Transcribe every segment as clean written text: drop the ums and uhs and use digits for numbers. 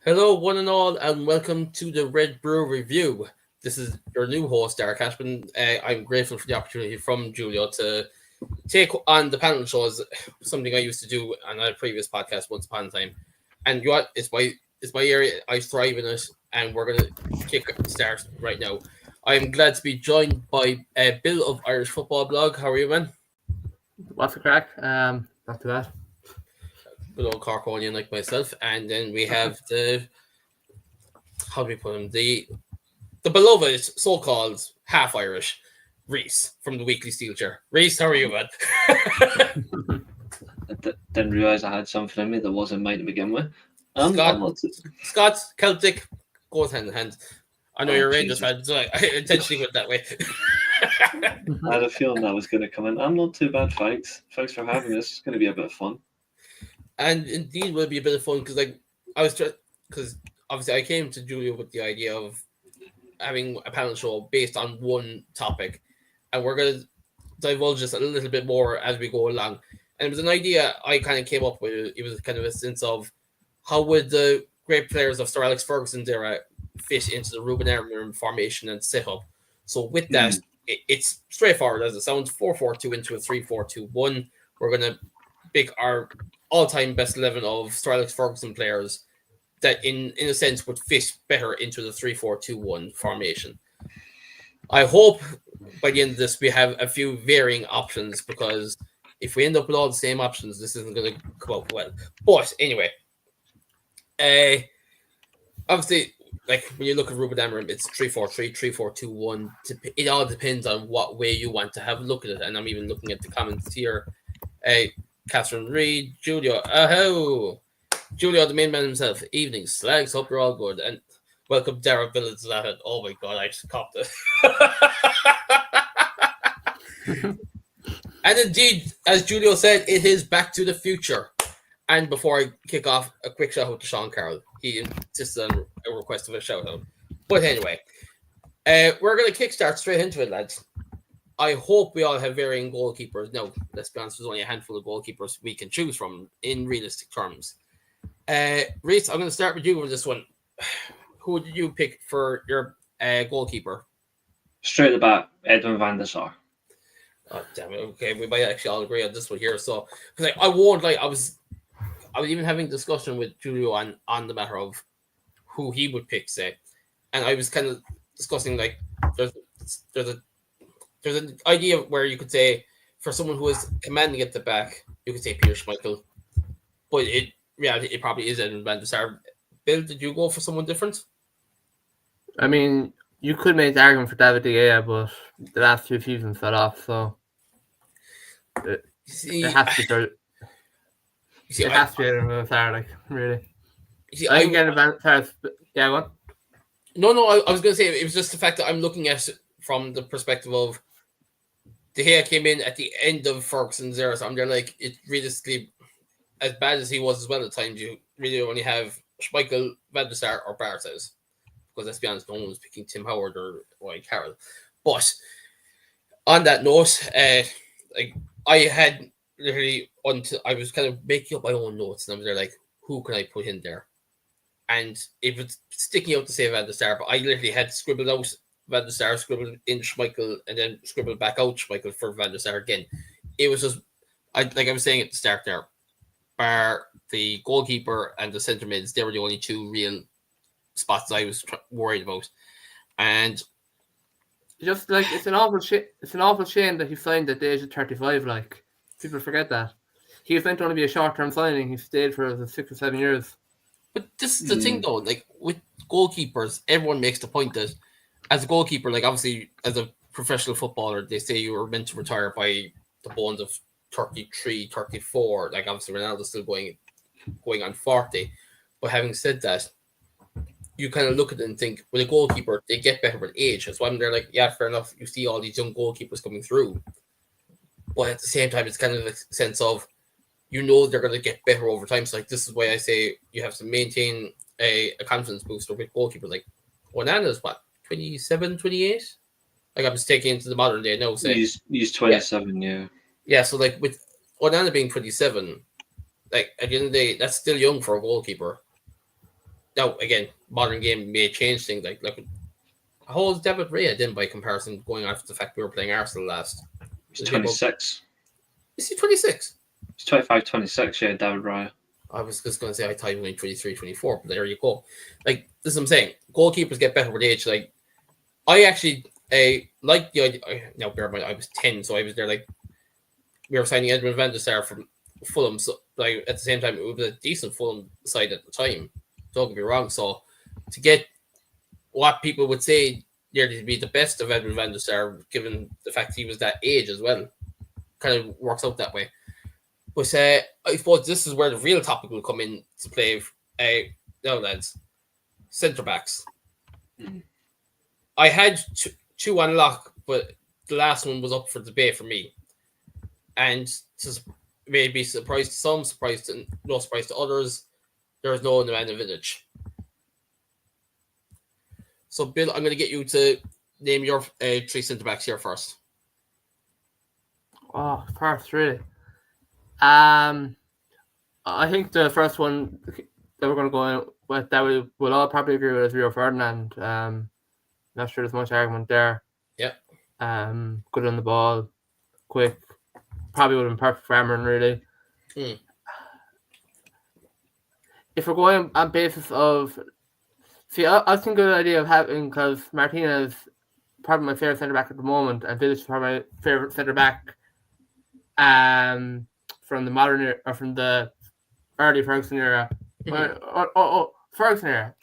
Hello, one and all, and welcome to the Red Brew Review. This is your new host, Darragh Cashman. I'm grateful for the opportunity from Julio to take on the panel shows, something I used to do on a previous podcast once upon a time. And you know what? It's my area. I thrive in it, and we're gonna start right now. I'm glad to be joined by Bill of Irish Football Blog. How are you, man? What's the crack? Not too bad. Good old Corkonian like myself, and then we have the how do we put him? The beloved so-called half Irish Reece from the Weekly Steel Chair. Reece, how are you, man? Didn't realise I had something in me that wasn't mine to begin with. Scots, Celtic, goes hand in hand. I know you're Rangers fan, so I intentionally went that way. I had a feeling that was going to come in. I'm not too bad, thanks. Thanks for having this. It's going to be a bit of fun. And indeed, will be a bit of fun because obviously I came to Julio with the idea of having a panel show based on one topic, and we're going to divulge this a little bit more as we go along. And it was an idea I kind of came up with. It was kind of a sense of how would the great players of Sir Alex Ferguson's era fit into the Ruben Amorims formation and setup. So with that, it's straightforward as it sounds. 4-4-2 into a 3-4-2-1. We're going to pick our all-time best 11 of Sir Alex Ferguson players that in a sense would fit better into the 3-4-2-1 formation. I hope by the end of this we have a few varying options, because if we end up with all the same options, this isn't going to come out well. But anyway, obviously, like when you look at Ruben Amorims, it's 3-4-3, 3-4-2-1. It all depends on what way you want to have a look at it. And I'm even looking at the comments here. Catherine Reed, Julio, Julio, the main man himself. Evening, slags. Hope you're all good. And welcome, Darragh Village. Oh my God, I just copped it. And indeed, as Julio said, it is Back to the Future. And before I kick off, a quick shout out to Sean Carroll. He insisted on a request of a shout out. But anyway, we're going to kickstart straight into it, lads. I hope we all have varying goalkeepers. No, let's be honest, there's only a handful of goalkeepers we can choose from in realistic terms. Reece, I'm going to start with you with this one. Who did you pick for your goalkeeper? Straight at the back, Edwin van der Sar. Oh, damn it. Okay, we might actually all agree on this one here. So, because I won't, I was even having a discussion with Julio on the matter of who he would pick, say. And I was kind of discussing, like, there's an idea where you could say, for someone who is commanding at the back, you could say Peter Schmeichel. But it probably is Edwin van der Sar. Bill, did you go for someone different? I mean, you could make the argument for David De Gea, but the last two seasons fell off, so it has to be. It has to be Edwin van der Sar, like, really. I can get Van der Sar. Yeah, what? No, I was going to say it was just the fact that I'm looking at it from the perspective of De Gea came in at the end of Ferguson's era, so I'm there like, it realistically, as bad as he was as well at times, you really only have Schmeichel, Van der Sar, or Barthez. Because let's be honest, no one was picking Tim Howard or Roy Carroll. But on that note, I had literally I was kind of making up my own notes, and I was there like, who can I put in there? And it was sticking out to say Van der Sar, but I literally had scribbled out Van der Sar, scribbled in Schmeichel, and then scribbled back out Schmeichel for Van der Sar again. It was just, like I was saying at the start there, bar the goalkeeper and the centre mids, they were the only two real spots I was worried about. And just like it's an awful shame that he signed at the age of 35. Like, people forget that he was meant to only be a short-term signing. He stayed for 6 or 7 years. But this is the thing, though. Like with goalkeepers, everyone makes the point that as a goalkeeper, like obviously as a professional footballer, they say you were meant to retire by the bones of 33, 34. Like obviously Ronaldo's still going on 40. But having said that, you kind of look at it and think, with a goalkeeper, they get better with age. That's why they're like, yeah, fair enough. You see all these young goalkeepers coming through. But at the same time, it's kind of a sense of, you know, they're going to get better over time. So like, this is why I say you have to maintain a confidence booster with goalkeepers. Like, Onana's what, 27, 28? Like, I'm just taking into the modern day now. Say He's 27, yeah. Yeah, so like with Onana being 27, like at the end of the day, that's still young for a goalkeeper. now again, modern game may change things. Like how old is David Raya then by comparison, going off the fact we were playing Arsenal last? He's 26. Is he 26? He's 25, 26, yeah, David Raya. I was just going to say I thought he was 23, 24, but there you go. Like, this is what I'm saying. Goalkeepers get better with age. Like, I actually like the idea. Now, bear in mind, I was 10, so I was there, like, we were signing Edmund van der Sar from Fulham. So, like, at the same time, it was a decent Fulham side at the time. Don't get me wrong. So, to get what people would say nearly to be the best of Edmund van der Sar, given the fact he was that age as well, kind of works out that way. But I suppose this is where the real topic will come in to play. No, lads, centre backs. I had two on lock, but the last one was up for debate for me, and maybe surprise to some, no surprise to others. There is no Nemanja Vidic. So, Bill, I'm going to get you to name your 3 centre backs here first. Oh, first, really. I think the first one that we're going to go in with that we will all probably agree with is Rio Ferdinand. Not sure there's much argument there. Yeah. Good on the ball, quick. Probably would have been perfect for Amorim, really. If we're going on basis of... See, I think the idea of having... Because Martinez is probably my favourite centre-back at the moment, and Vidic is probably my favourite centre-back from the modern era, or from the early Ferguson era. Ferguson era.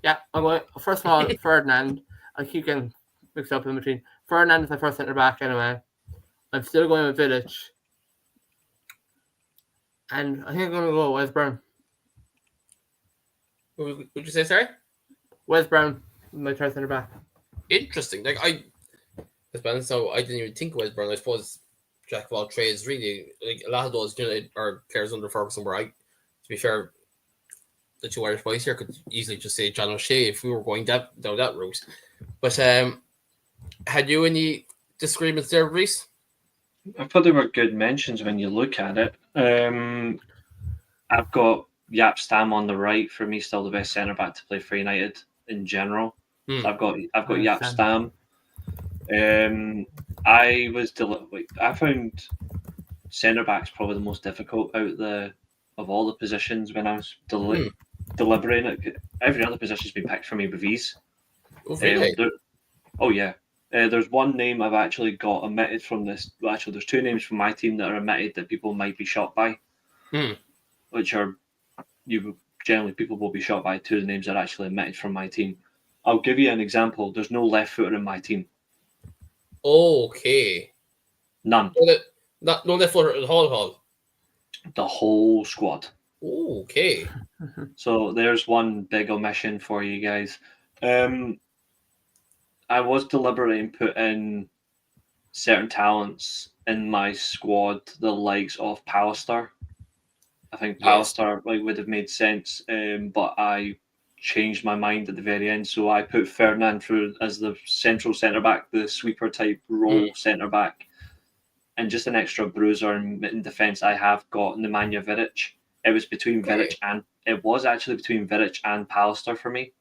Yeah, I'm going. First of all, Ferdinand. I keep getting mixed up in between. Ferdinand is my first centre back anyway. I'm still going with Vidic, and I think I'm going to go Wes Brown. Would you say, sorry? Wes Brown, my third centre back. Interesting. Like so I didn't even think of Wes Brown. I suppose jack of all trades, really. Like a lot of those, are players under Ferguson. Where to be fair, the 2 Irish boys here could easily just say John O'Shea if we were going down that route. But had you any disagreements there, Reece? I thought they were good mentions when you look at it. I've got Jaap Stam on the right. For me, still the best centre back to play for United in general. So I've got Jaap Stam. I found centre backs probably the most difficult of all the positions when I was deliberating. Every other position's been picked for me with ease. Oh, really? Yeah. There's one name I've actually got omitted from this. Well, actually, there's 2 names from my team that are omitted that people might be shocked by, which are people will be shocked by 2 of the names that are actually omitted from my team. I'll give you an example. There's no left footer in my team. Okay. None. No left footer at the whole. The whole squad. Okay. So there's one big omission for you guys. I was deliberating putting certain talents in my squad, the likes of Pallister. I think Pallister would have made sense, but I changed my mind at the very end. So I put Ferdinand through as the central centre back, the sweeper type role centre back, and just an extra bruiser in defence. I have got Nemanja Vidic. It was actually between Vidic and Pallister for me.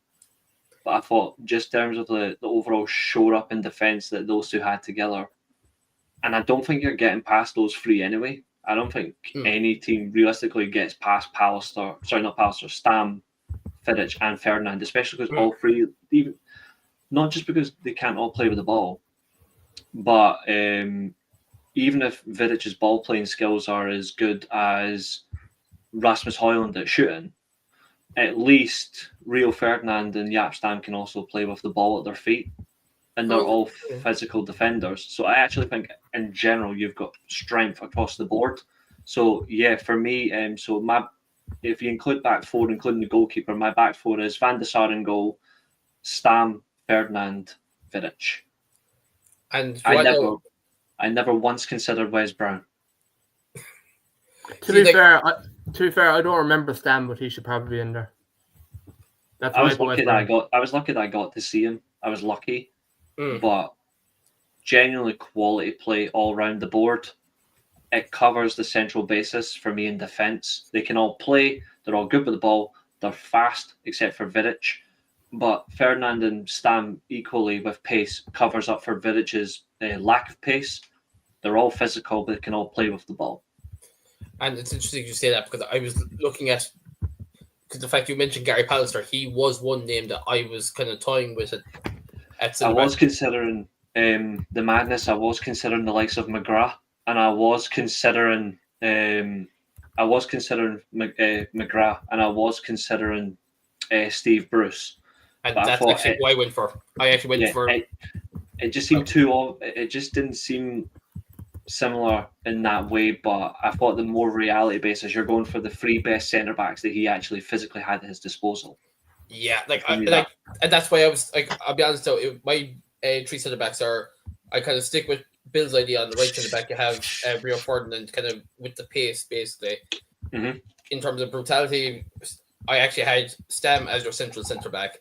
But I thought, just in terms of the overall shore up in defence that those 2 had together, and I don't think you're getting past those 3 anyway. I don't think any team realistically gets past Stam, Vidic, and Ferdinand, especially because all 3, even not just because they can't all play with the ball, but even if Vidic's ball playing skills are as good as Rasmus Højlund at shooting, at least Rio Ferdinand and Jaap Stam can also play with the ball at their feet, and they're all physical defenders. So I actually think, in general, you've got strength across the board. So yeah, for me, if you include back 4, including the goalkeeper, my back 4 is Van der Sar in goal, Stam, Ferdinand, Vidic. And I never once considered Wes Brown. To be fair, I don't remember Stam, but he should probably be in there. I was lucky that I got to see him. I was lucky, but genuinely quality play all round the board. It covers the central basis for me in defence. They can all play. They're all good with the ball. They're fast, except for Vidic. But Ferdinand and Stam equally with pace covers up for Vidic's lack of pace. They're all physical, but they can all play with the ball. And it's interesting you say that because I was looking at the fact you mentioned Gary Pallister. He was one name that I was kind of toying with it. I was considering the madness. I was considering the likes of McGrath, and I was considering McGrath, and I was considering Steve Bruce. And that's actually who I went for. I actually went for. It just seemed too. It just didn't seem similar in that way. But I thought the more reality basis, you're going for the three best centre backs that he actually physically had at his disposal. Yeah, and that's why I was like, I'll be honest though, my three centre backs are. I kind of stick with Bill's idea on the right centre back. You have Rio Ferdinand kind of with the pace basically. Mm-hmm. In terms of brutality, I actually had Stam as your central centre back,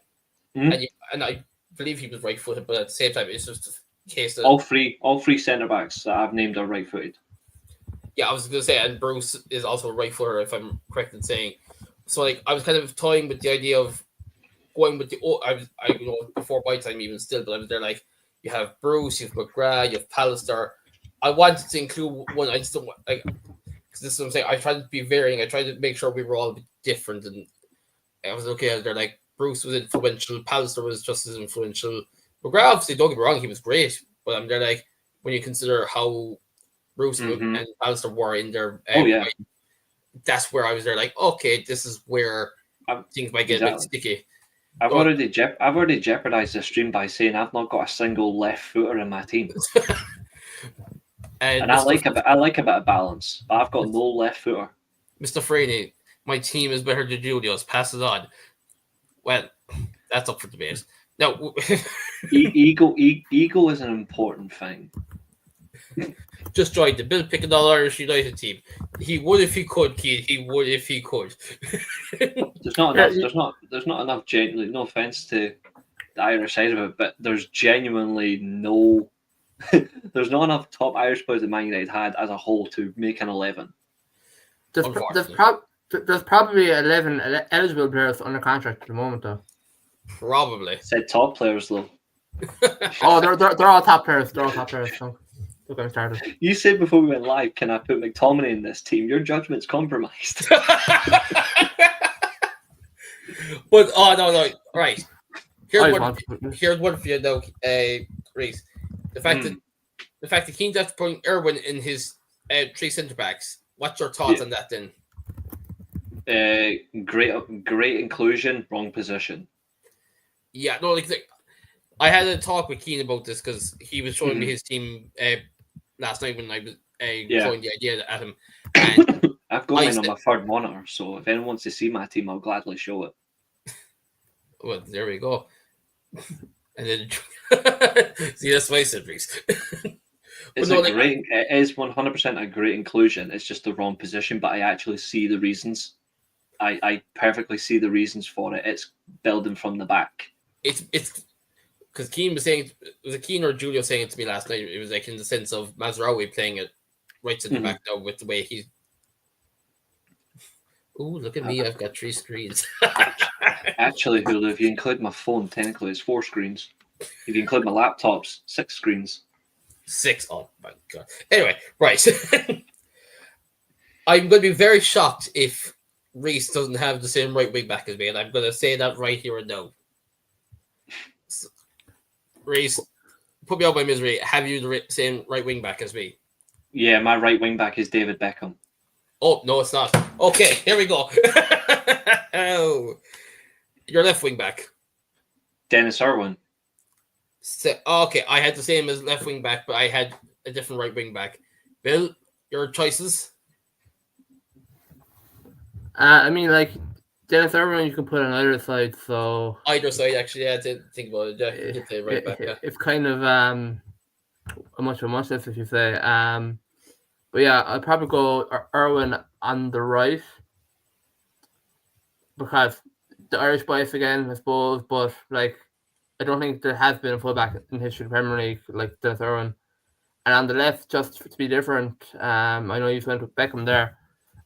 and I believe he was right-footed, but at the same time, it's just a case that all three centre backs that I've named are right-footed. Yeah, I was going to say, and Bruce is also a right-footer, if I'm correct in saying. So, like, I was kind of toying with the idea of going with the. Before my time even still, but I was there like, you have Bruce, you have McGrath, you have Pallister. I wanted to include one. I just don't like. Because this is what I'm saying. I tried to be varying. I tried to make sure we were all a bit different, and I was okay. They're like Bruce was influential. Pallister was just as influential. McGrath, obviously, don't get me wrong, he was great, but I'm there like when you consider how Bruce and Pallister were in their. That's where I was there like, okay, this is where things might get a bit sticky. I've already jeopardized the stream by saying I've not got a single left footer in my team. And I like a bit of balance, but I've got no left footer. Mr. Freeney, my team is better than Julio's. Pass it on. Well, that's up for debate. No, ego is an important thing. Just joined the Bill Pickendall Irish United team. He would if he could, Keith. He would if he could. There's not enough. Genuinely, no offense to the Irish side of it, but there's genuinely no. There's not enough top Irish players that Man United had as a whole to make an 11. There's probably 11 eligible players under contract at the moment, though. Probably. Said top players though. They're all top players. They're all top players. So don't get me started. You said before we went live, can I put McTominay in this team? Your judgment's compromised. But no, right. Here's one for you though, Reece. The fact that Keane's after putting Irwin in his three centre backs. What's your thoughts on that then? Great inclusion, wrong position. Yeah, no, like I had a talk with Keane about this because he was showing me his team last night when I was showing the idea at him. And I've got mine on my third monitor, so if anyone wants to see my team, I'll gladly show it. Well, there we go. And then see, that's why I said Reece. It is 100% a great inclusion. It's just the wrong position, but I actually see the reasons. I perfectly see the reasons for it. It's building from the back. It's because Keane was saying, was it Keane or Julio saying it to me last night? It was like in the sense of Mazraoui playing it right centre back now with the way he's. Oh, look at me! I've got 3 screens. Actually, Hulu, if you include my phone, technically it's 4 screens. If you include my laptops, 6 screens. 6. Oh my god. Anyway, right. I'm going to be very shocked if Reece doesn't have the same right wing back as me, and I'm going to say that right here and now. So, Reece, put me out my misery. Have you the same right wing back as me? Yeah, my right wing back is David Beckham. Oh, no, it's not. Okay, here we go. Oh, your left wing back. Dennis Irwin. So, okay, I had the same as left wing back, but I had a different right wing back. Bill, your choices? I mean, like, Dennis Irwin you can put on either side, so... Either side, actually, yeah, I didn't think about it. Yeah, you can play right back, yeah. It's kind of a muchness, if you say. But yeah, I'd probably go Irwin on the right, because the Irish bias again, I suppose, but, like, I don't think there has been a fullback in history of the Premier League like Dennis Irwin. And on the left, just to be different, I know you went with Beckham there.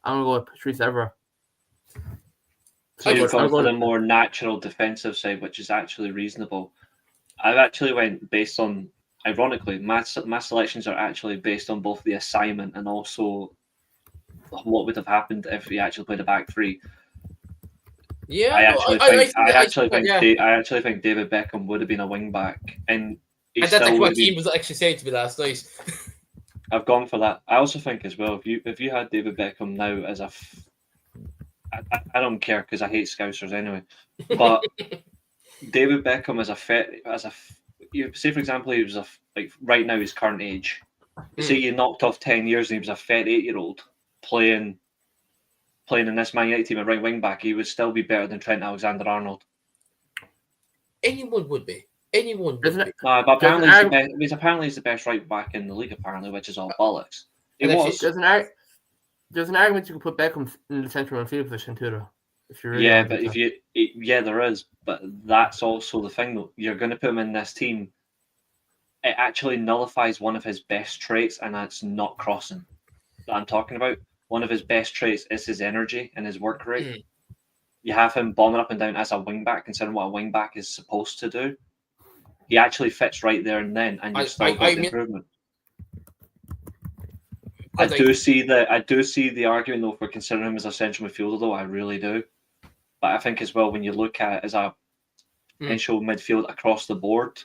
I'm going to go with Patrice Evra. So you've gone for the more natural defensive side, which is actually reasonable. I've actually went based on, ironically, my selections are actually based on both the assignment and also what would have happened if we actually played a back three. Yeah, I actually think David Beckham would have been a wing back, and that's actually what Keane was actually saying to me last night. I've gone for that. I also think as well, if you had David Beckham now as I don't care because I hate Scousers anyway, but David Beckham you say for example he was like right now his current age. Say you knocked off 10 years and he was a 38-year-old playing in this Man United team at right wing back, he would still be better than Trent Alexander-Arnold. Anyone would be. But apparently he's the best right back in the league, apparently, which is all bollocks. There's an argument you can put Beckham in the central midfield position too, though. There is, but that's also the thing, though. You're going to put him in this team. It actually nullifies one of his best traits, and that's not crossing. That I'm talking about. One of his best traits is his energy and his work rate. You have him bombing up and down as a wing back, considering what a wing back is supposed to do. He actually fits right there and then, and you've still got improvement. I do see the argument though for considering him as a central midfielder, though. I really do. But I think as well, when you look at it as a potential midfield across the board,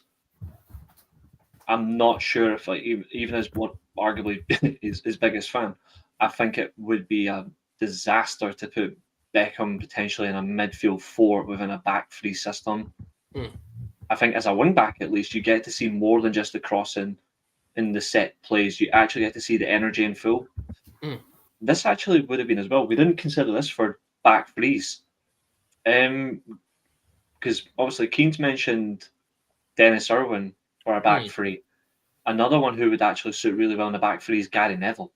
I'm not sure if, like, even as one arguably his biggest fan, I think it would be a disaster to put Beckham potentially in a midfield 4 within a back 3 system. I think as a wing back, at least, you get to see more than just the crossing in the set plays. You actually get to see the energy in full. This actually would have been as well. We didn't consider this for back 3s. Because obviously Keane's mentioned Dennis Irwin for a back 3. Another one who would actually suit really well in the back 3 is Gary Neville.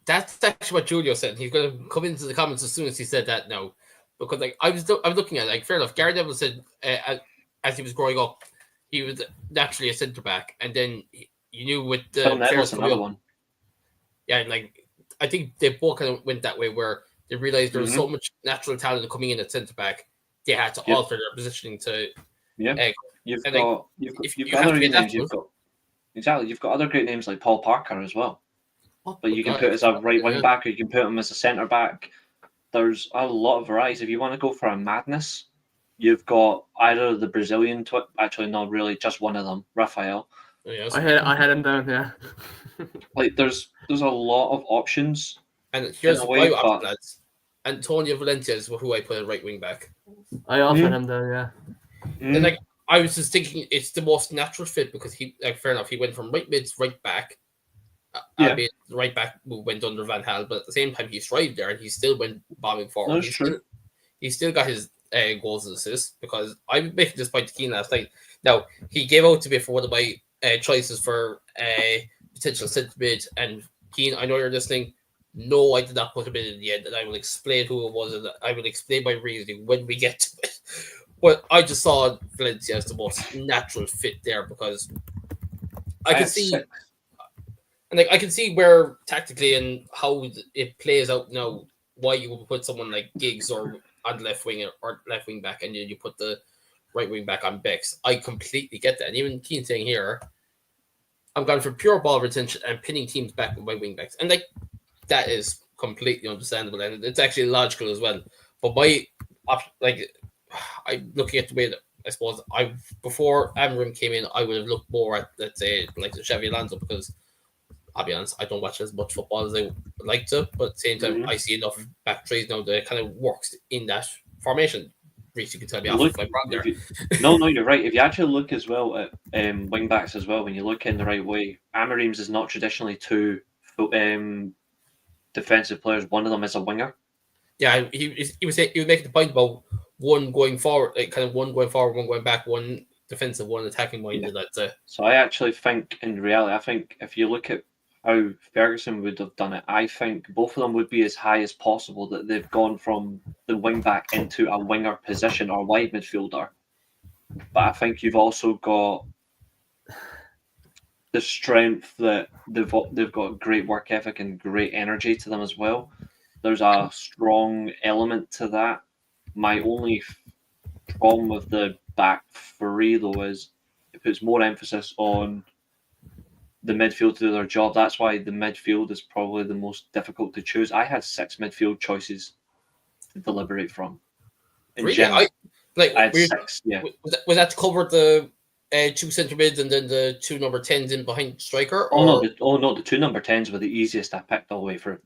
That's actually what Julio said. He's going to come into the comments as soon as he said that now. Because like I was looking at it, like, fair enough. Gary Neville said as he was growing up, he was naturally a centre back, and then you knew with the Neville's another one. Yeah, and like I think they both kind of went that way where they realized there was so much natural talent coming in at centre back, they had to alter their positioning to. You've got other great names. You've got other great names like Paul Parker as well. But you can put as a right wing back, or you can put him as a centre back. There's a lot of varieties. If you want to go for a madness, you've got either the Brazilian actually not really, just one of them, Rafael. Yes. I had him down, yeah. Like there's a lot of options. And here's my option, lads. Antonio Valencia is who I put at right wing back. I also had him down, yeah. And like I was just thinking it's the most natural fit because he, like, fair enough, he went from right mid to right back. Right back went under Van Gaal, but at the same time he thrived there and he still went bombing forward. He still got his goals and assists, because I was making this point to Keane last night. Now he gave out to me for one of my choices for potential centre mid, and Keane, I know you're listening. No, I did not put him in the end, and I will explain who it was, and I will explain my reasoning when we get to it. But I just saw Valencia as the most natural fit there, because I can see. And like I can see where tactically and how it plays out now, why you would put someone like Giggs or on the left wing or left wing back, and you put the right wing back on Bex. I completely get that. And even Keane saying here, I'm going for pure ball retention and pinning teams back with my wing backs, and like that is completely understandable, and it's actually logical as well. But I'm looking at the way that I suppose before Amorim came in, I would have looked more at, let's say, like the Xavi Alonso, because I'll be honest, I don't watch as much football as I would like to, but at the same time, I see enough back threes now that it kind of works in that formation. Reece, you can tell me off if I'm wrong there. No, you're right. If you actually look as well at wing backs as well, when you look in the right way, Amorim's is not traditionally two defensive players. One of them is a winger. Yeah, he was making the point about one going forward, like kind of one going forward, one going back, one defensive, one attacking minded. Yeah. So I actually think, in reality, if you look at how Ferguson would have done it, I think both of them would be as high as possible, that they've gone from the wing back into a winger position or wide midfielder. But I think you've also got the strength that they've got great work ethic and great energy to them as well. there's a strong element to that. My only problem with the back three, though, is it puts more emphasis on the midfield to do their job. That's why the midfield is probably the most difficult to choose. I had 6 midfield choices to deliberate from. In really? general, I had we 6. Yeah. Was that to cover the 2 centre mids and then the 2 number 10s in behind striker? No, the 2 number 10s were the easiest I picked all the way through.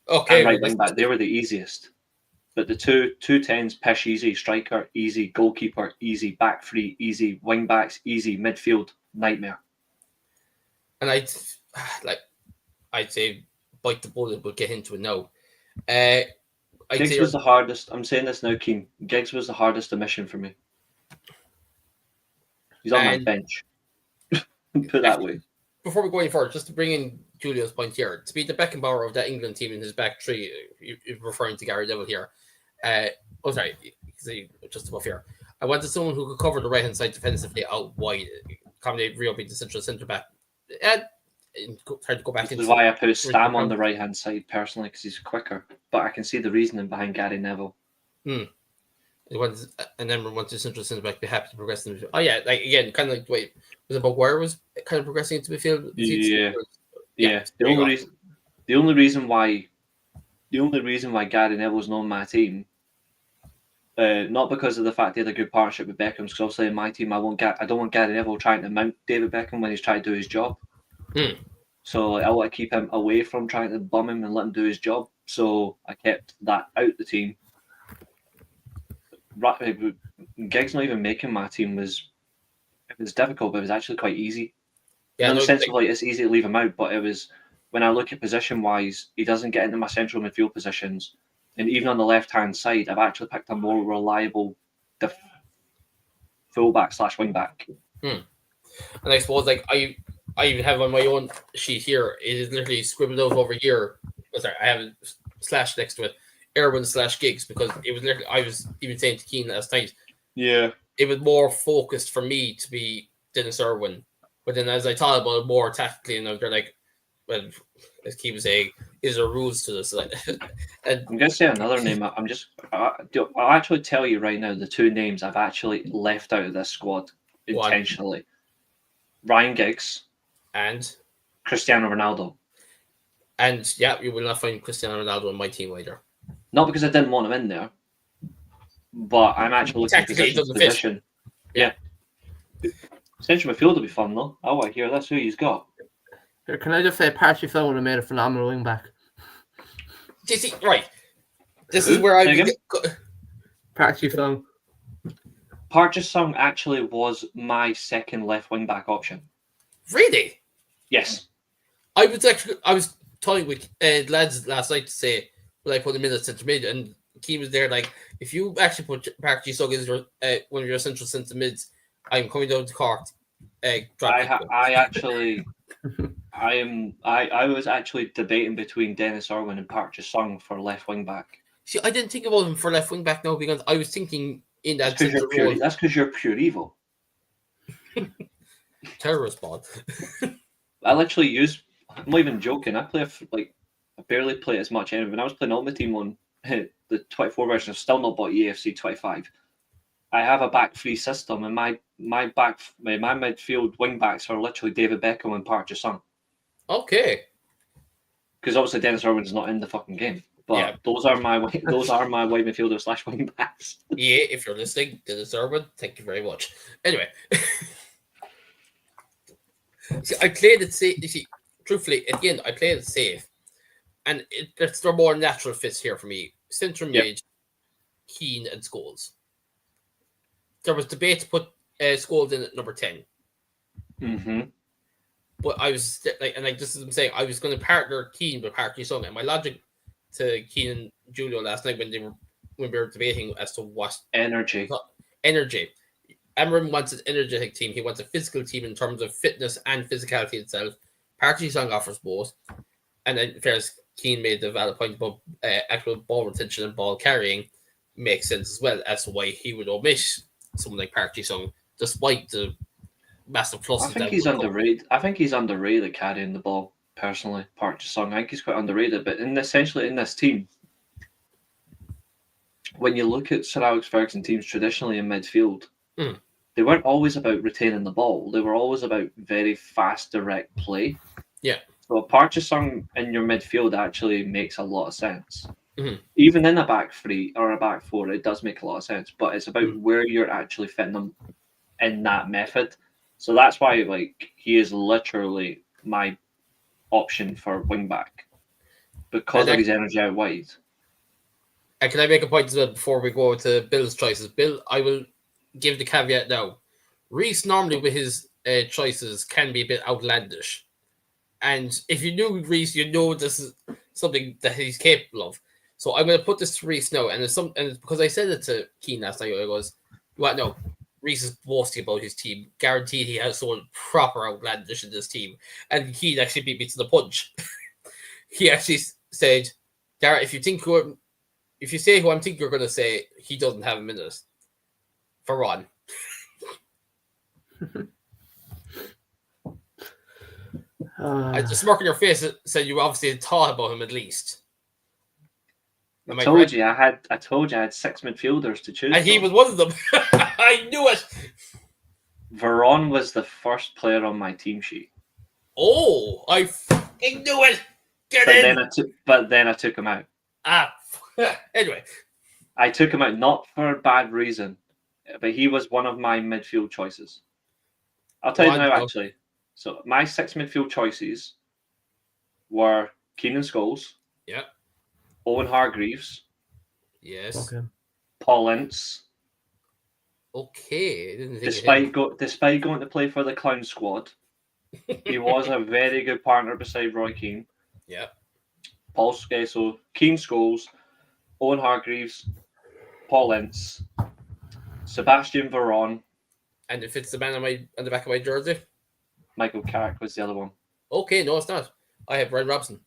Okay, And right wing back, they were the easiest. But the two 10s, pish easy, striker easy, goalkeeper easy, back three easy, wing backs easy, midfield nightmare. And I'd say bite the bullet, but get into it now. Giggs was the hardest. I'm saying this now, Keane. Giggs was the hardest omission for me. He's on my bench. Put that way. Before we go any further, just to bring in Julio's point here, to be the Beckenbauer of that England team in his back three, you're referring to Gary Neville here. Just above here. I wanted someone who could cover the right hand side defensively out wide, accommodate Rio being the centre back. Trying to go back into. This is why I put Stam on the right hand side personally, because he's quicker. But I can see the reasoning behind Gary Neville. And then once the central centre back, be happy to progress in the midfield. Oh yeah, like again, kind of like the way was it Maguire was kind of progressing into midfield. Yeah. The only reason why Gary Neville's not on my team, not because of the fact he had a good partnership with Beckham, because obviously in my team I don't want Gary Neville trying to mount David Beckham when he's trying to do his job. So I want to keep him away from trying to bum him and let him do his job. So I kept that out the team. Giggs not even making my team was difficult, but it was actually quite easy. Yeah, in the sense of like it's easy to leave him out, but it was when I look at position wise, he doesn't get into my central midfield positions, and even on the left hand side, I've actually picked a more reliable fullback / wing back. And I suppose like I even have on my own sheet here. It is literally scribbled out over here. Sorry, I have a slash next to it. Irwin / Giggs, because it was literally, I was even saying to Keane last night. Yeah. It was more focused for me to be Dennis Irwin. But then as I thought about it more tactically, and they're like, well, as Keane was saying, is there rules to this? And I'm going to say another name. I'll actually tell you right now the 2 names I've actually left out of this squad intentionally. Ryan Giggs and Cristiano Ronaldo. And yeah, you will not find Cristiano Ronaldo in my team either. Not because I didn't want him in there, but I'm actually looking at position. Yeah. Central midfield will be fun though. I want to hear that's who he's got. Here, can I just say Parchy Flow would have made a phenomenal wing back. Do you see, right. This is where I Parchy Flow. Park Ji-sung actually was my second left wing back option. Really? Yes. I was talking with lads last night to say, will I put him in at centre mid? And Keane was there like, if you actually put Park Ji-sung as your one of your central centre mids, I'm coming down to Cork. I was actually debating between Dennis Irwin and Park Ji-sung for left wing back. See, I didn't think about him for left wing back now because I was thinking in that central role. That's because you're pure evil. Terrorist ball. I literally use. I'm not even joking. I barely play as much anyway. When I was playing Ultimate Team on the 24 version, I've still not bought EFC 25. I have a back three system, and my midfield wing backs are literally David Beckham and Park Ji-sung. Okay. Because obviously Dennis Irwin's not in the fucking game, but those are my wide midfielders / wing backs. Yeah, if you're listening, Dennis Irwin, thank you very much. Anyway, see, I played it safe. You see, truthfully, at the end, I played it safe, and it's the more natural fits here for me. Centre mid, Keane and Scholes. There was debate to put Scholes in at number 10. Mm-hmm. But I was just as I'm saying, I was going to partner Keane with Park Ji-sung, and my logic to Keane and Julio last night when we were debating as to what energy. Amorim wants an energetic team. He wants a physical team in terms of fitness and physicality itself. Park Ji-sung offers both, and then fairness, Keane made the valid point about actual ball retention and ball carrying makes sense as well as to why he would omit someone like Park Ji-sung, despite the massive plus. I think he's underrated. I think he's underrated carrying the ball. Personally, Park Ji-sung, I think he's quite underrated. But essentially in this team, when you look at Sir Alex Ferguson teams traditionally in midfield, Mm. they weren't always about retaining the ball. They were always about very fast, direct play. Yeah. So a Parchisung in your midfield actually makes a lot of sense. Mhm. Even in a back three or a back four, it does make a lot of sense. But it's about where you're actually fitting them in that method. So that's why, like, he is literally my option for wing back because of his energy out wide. And can I make a point as well before we go to Bill's choices? Bill, I will give the caveat now. Reece normally with his choices can be a bit outlandish. And if you knew Reece, you know this is something that he's capable of. So I'm going to put this to Reece now. And it's because I said it to Keane last night, I goes, "What? No, Reece is boasting about his team. Guaranteed he has someone proper outlandish in this team." And Keane actually beat me to the punch. He actually said, "Darragh, if you say who I'm thinking you're going to say, he doesn't have a minute." For Ron. I just smirk on your face said you obviously had thought about him at least. I told you I had 6 midfielders to choose. And he was one of them. I knew it. Veron was the first player on my team sheet. Oh, I fucking knew it. But then I took him out. Anyway. I took him out not for a bad reason, but he was one of my midfield choices. I'll tell you now, actually. So my 6 midfield choices were Keenan Scholes. Yeah. Owen Hargreaves. Yes. Okay. Paul Ince. Okay. Despite going to play for the Clown Squad, he was a very good partner beside Roy Keane. Yeah. So Keane Scholes, Owen Hargreaves, Paul Ince, Sebastian Veron. And if it's the man on the back of my jersey? Michael Carrick was the other one. Okay, no, it's not. I have Brian Robson.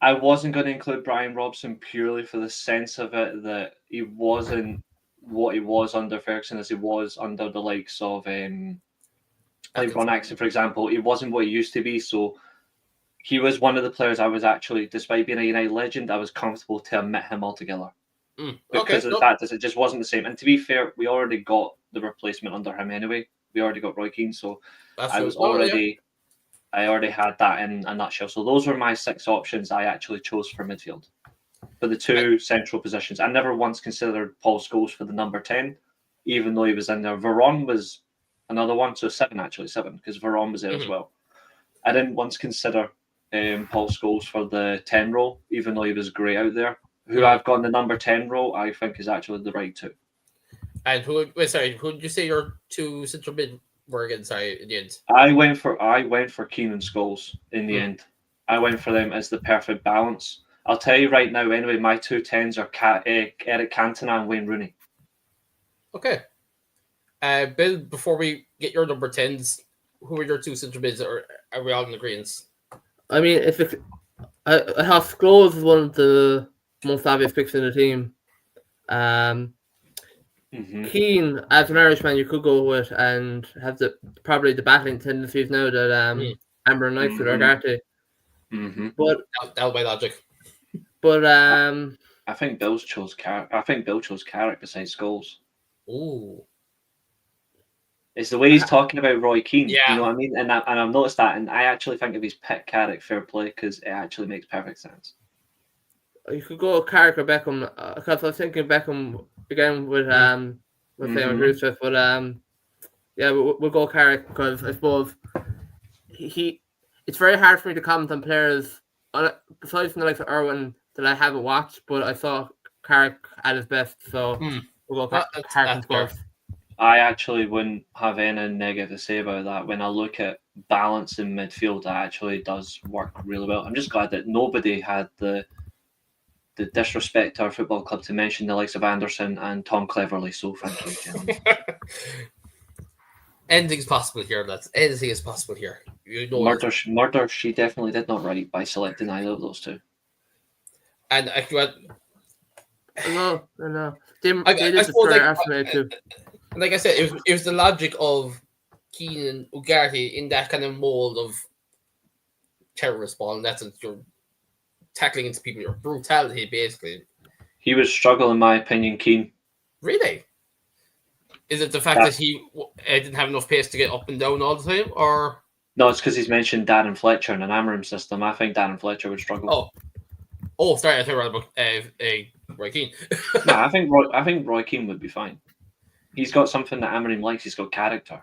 I wasn't going to include Brian Robson purely for the sense of it that he wasn't what he was under Ferguson as he was under the likes of like Ron Atkinson, for example. He wasn't what he used to be, so he was one of the players I was actually, despite being a United legend, I was comfortable to omit him altogether. Because of the fact that it just wasn't the same. And to be fair, we already got the replacement under him anyway. We already got Roy Keane, so I already had that in a nutshell. So those were my 6 options I actually chose for midfield. For the 2 central positions. I never once considered Paul Scholes for the number 10, even though he was in there. Veron was another one, so 7, because Veron was there as well. I didn't once consider Paul Scholes for the 10 role, even though he was great out there. Who I've got in the number 10 role, I think is actually the right 2. And who did you say your 2 central mid were again? Sorry, in the end. I went for Keane and Scholes in the end. I went for them as the perfect balance. I'll tell you right now, anyway, my 2 10s are Eric Cantona and Wayne Rooney. Okay. Bill, before we get your number 10s, who are your 2 central mids, or are we all in agreement? I mean, I have Scholes is one of the most obvious picks in the team. Keane, as an Irishman, you could go with and have probably the battling tendencies now that Amber and Knights with O'Garty. But that was my logic. But I think Bill chose Carrick. I think Bill chose Carrick besides Scholes. Ooh. It's the way he's talking about Roy Keane. Yeah. You know what I mean? And I've noticed that, and I actually think if he's picked Carrick, fair play, because it actually makes perfect sense. You could go Carrick or Beckham, because I was thinking Beckham again with saying Rusev, but yeah, we'll go Carrick because I suppose it's very hard for me to comment on players besides from the likes of Irwin that I haven't watched, but I saw Carrick at his best, so we'll go Carrick first. I actually wouldn't have any negative to say about that. When I look at balance in midfield, that actually does work really well. I'm just glad that nobody had the disrespect to our football club to mention the likes of Anderson and Tom Cleverley. So thank you, gentlemen. Anything's possible here, lads. Anything is possible here. You know, murder. She definitely did not write by selecting either of those 2. And actually, no. They did this for Arsenal too. Like I said, it was the logic of Keane and O'Garty in that kind of mold of terrorist ball, and that's you're tackling into people, your brutality, basically. He was struggling, in my opinion, Keane. Really? Is it the fact that he didn't have enough pace to get up and down all the time, or? No, it's because he's mentioned Darren Fletcher in an Amorim system. I think Darren Fletcher would struggle. Sorry, I thought about Roy Keane. No, I think Roy Keane would be fine. He's got something that Amorim likes. He's got character.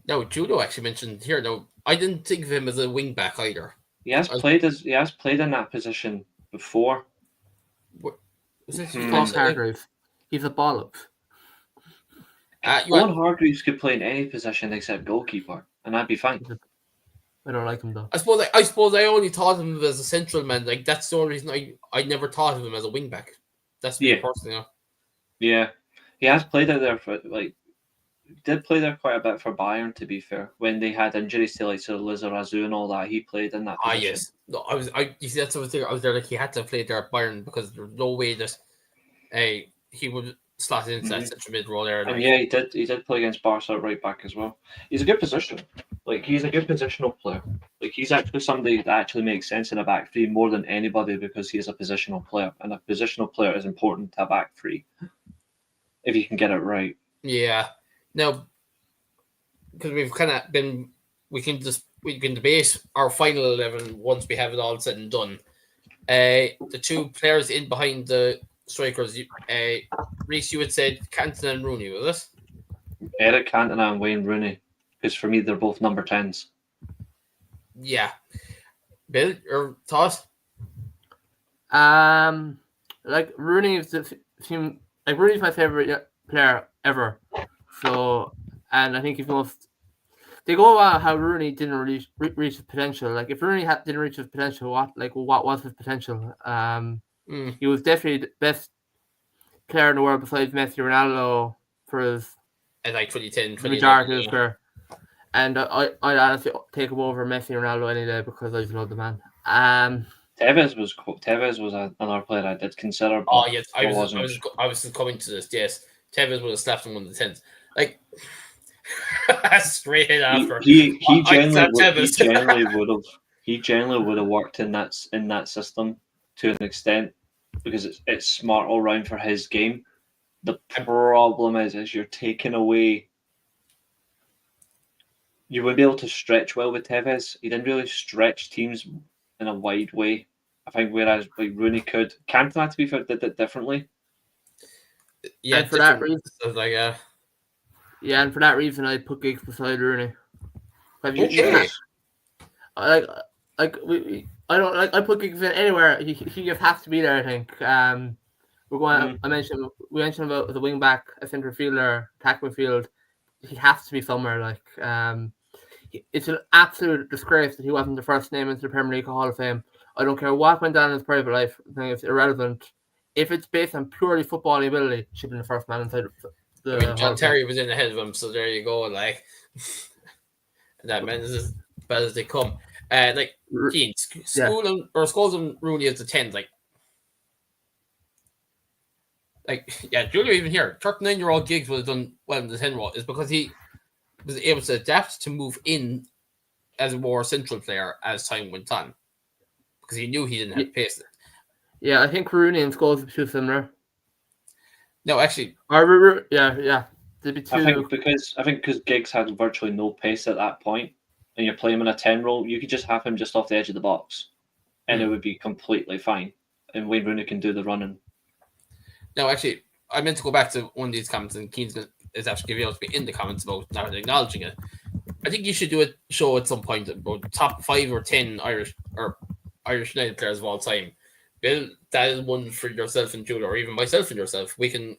No, Judo actually mentioned here. No, I didn't think of him as a wing back either. He has played in that position before. Was this Hargreaves? He's a bollocks. Owen Hargreaves could play in any position except goalkeeper, and I'd be fine. I don't like him though. I suppose I only thought of him as a central man. Like that's the only reason I never thought of him as a wing back. That's me personally. Yeah, he has played out there for did play there quite a bit for Bayern. To be fair, when they had injuries to like Lizarazu and all that, he played in that position. Yes. No, you see, that's what I was there. I was there like he had to play there at Bayern because there's no way that he would slot into that central mid role there. And he did play against Barca at right back as well. He's a good position. Like he's a good positional player. Like he's actually somebody that actually makes sense in a back three more than anybody because he is a positional player, and a positional player is important to a back three if you can get it right. Yeah. Now, because we've kind of been, we can debate our final 11 once we have it all said and done. The two players in behind the strikers, Reece, you had said Cantona and Rooney, was it? Eric Cantona and Wayne Rooney, because for me they're both number 10s. Yeah. Bill, your thoughts? Like Rooney is Rooney's my favorite player ever. So, and I think they go about how Rooney didn't reach his potential. Like if Rooney didn't reach his potential, what was his potential? He was definitely the best player in the world besides Messi, Ronaldo for his like 2010, majority of his career. And I'd honestly take him over Messi, Ronaldo any day because I just love the man. Tevez was another player I did consider. Oh yes, I was coming to this. Yes, Tevez would have slapped him on the 10s. Like straight after he generally would have worked in that system to an extent because it's smart all round for his game. The problem is you're taking away. You wouldn't be able to stretch well with Tevez. He didn't really stretch teams in a wide way. I think whereas like Rooney could. Cantona, to be fair, did it differently. Yeah, and for that reason, and for that reason, I'd put Giggs beside Rooney. I put Giggs in anywhere. He just has to be there. I think. We mentioned about the wing back, a centre fielder, attack midfield. He has to be somewhere. Like it's an absolute disgrace that he wasn't the first name into the Premier League Hall of Fame. I don't care what went on in his private life. I think it's irrelevant. If it's based on purely footballing ability, should be the first man inside the John Terry was in ahead of him, so there you go. Like that man is as bad as they come. Like Keane, Scholes and Rooney as the 10s. Julio even here, 39-year-old Giggs would have done well in the 10 role is because he was able to adapt to move in as a more central player as time went on because he knew he didn't have pace. Yeah, I think Rooney and Scholes are too similar. No, actually, they'd be too. I think because Giggs had virtually no pace at that point, and you're playing him in a 10 role, you could just have him just off the edge of the box, and it would be completely fine. And Wayne Rooney can do the running. No, actually, I meant to go back to one of these comments, and Keane's is actually giving out to me in the comments about not acknowledging it. I think you should do a show at some point about top 5 or 10 Irish United players of all time. Bill, that is one for yourself and Judah, or even myself and yourself. We can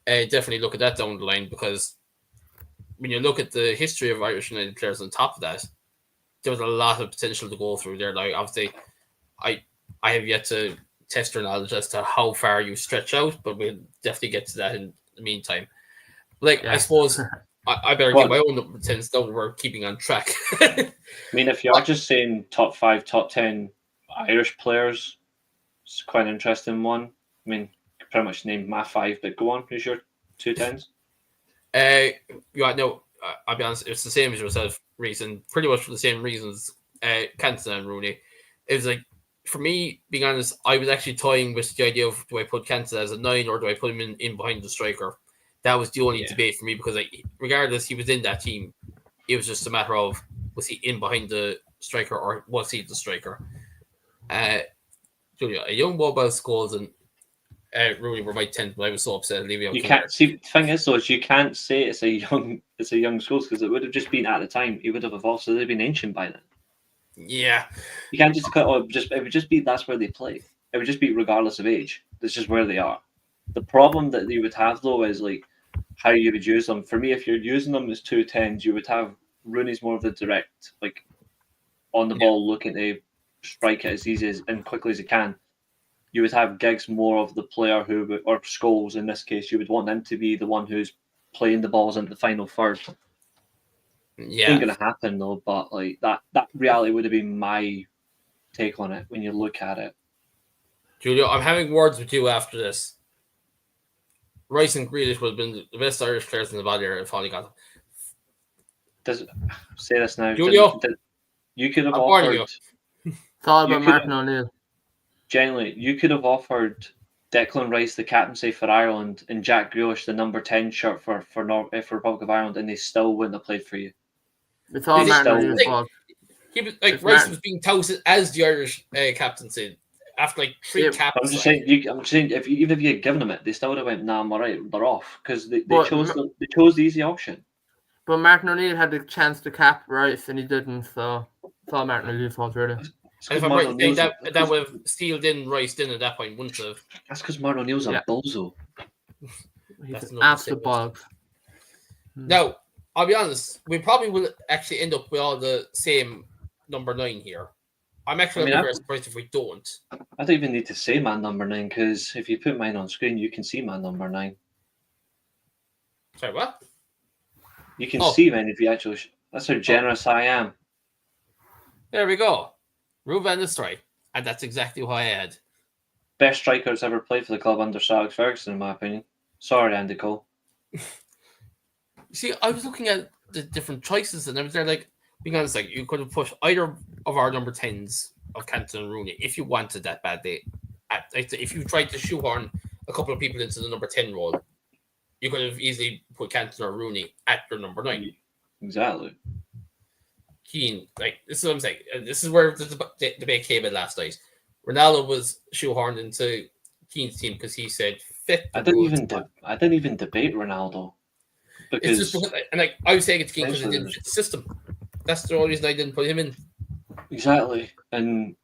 definitely look at that down the line because when you look at the history of Irish United players on top of that, there was a lot of potential to go through there. Like obviously, I have yet to test your knowledge as to how far you stretch out, but we'll definitely get to that in the meantime. I suppose I better get my own number 10s down. We're keeping on track. I mean, if you're just saying top 5, top 10 Irish players, it's quite an interesting one. I mean, pretty much named my 5, but go on. Who's your 2 10s? I'll be honest. It's the same as yourself, Reece, and pretty much for the same reasons. Cantona and Rooney. It was like for me, being honest, I was actually toying with the idea of do I put Cantona as a 9 or do I put him in behind the striker? That was the only debate for me because, regardless, he was in that team. It was just a matter of was he in behind the striker or was he the striker? Julia, a young mobile Scholes and Rooney were my 10th, but I was so upset leaving out. You can't see. The thing is, though, is you can't say it's a young Scholes because it would have just been at the time he would have evolved, so they'd have been ancient by then. Yeah, you can't just cut. It would just be that's where they play. It would just be regardless of age. That's just where they are. The problem that you would have though is like how you would use them. For me, if you're using them as 2 10s, you would have Rooney's more of the direct, like on the ball, looking to strike it as easy and quickly as he can. You would have Giggs more of the player or Scholes in this case. You would want them to be the one who's playing the balls into the final third. Yeah, ain't gonna happen though. But like that reality would have been my take on it when you look at it. Julio, I'm having words with you after this. Rice and Grealish would have been the best Irish players in the body if only got them. Say this now, Julio. You could have offered. It's all about Martin O'Neill. Genuinely, you could have offered Declan Rice the captaincy for Ireland and Jack Grealish the number 10 shirt for Republic of Ireland, and they still wouldn't have played for you. It's all Martin O'Neill's fault. Rice was being touted as the Irish captaincy after like 3 caps. I'm just saying, even if you had given them it, they still would have went, nah, I'm all right, they're off because they chose the easy option. But Martin O'Neill had the chance to cap Rice and he didn't, so it's all Martin O'Neill's fault, really. And if I'm right, saying that would have stealed in Rice in at that point, wouldn't have? That's because Martin O'Neill's a bozo. He's an absolute bog. Now, I'll be honest, we probably will actually end up with all the same number 9 here. I'm actually very surprised if we don't. I don't even need to say man number 9 because if you put mine on screen, you can see man number 9. Sorry, what? You can see mine if you actually. That's how generous I am. There we go. Ruben the strike, and that's exactly what I had. Best striker that's ever played for the club under Sir Alex Ferguson, in my opinion. Sorry, Andy Cole. See, I was looking at the different choices, and I was there like, being honest, like you could have pushed either of our number 10s of Cantona and Rooney if you wanted that badly. If you tried to shoehorn a couple of people into the number 10 role, you could have easily put Cantona or Rooney at your number 9. Exactly. Keane, like this is what I'm saying. This is where the debate came in last night. Ronaldo was shoehorned into Keane's team because he said fit. I didn't even debate Ronaldo. Because it's just and like I was saying it to Keane because it didn't fit the system. That's the only reason I didn't put him in. Exactly, and